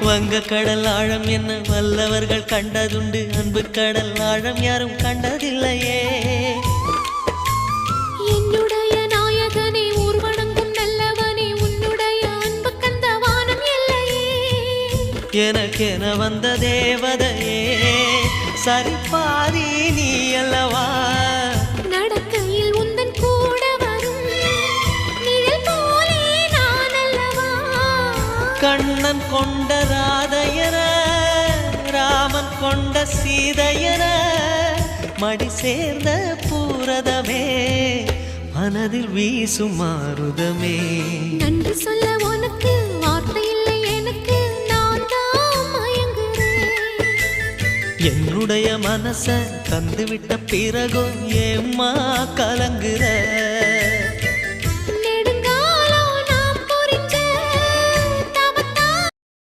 வங்க கடல் ஆழம் என்ன வல்லவர்கள் கண்டதுண்டு, அன்பு கடல் ஆழம் யாரும் கண்டதில்லையே. என்னுடைய நாயகனே ஊர்வணங்கும் நல்லவனே, உன்னுடைய அன்பு கந்த வானம் எல்லையே. எனக்கென வந்த தேவதையே சரிபாதி நீ அல்லவா. நடக்கையில் உந்தன் கூட வரும் நிழல் போலே நான் அல்லவா. கண்ணன் கொண்ட ராதையர ராமன் கொண்ட சீதையர மடி சேர்ந்த பூரதமே மனதில் வீசும் மாருதமே. நன்றி சொல்ல உனக்கு வார்த்தை இல்லை எனக்கு, நான் தான் மயங்குறேன். என்னுடைய மனச தந்துவிட்ட பிறகும் ஏம்மா கலங்குற.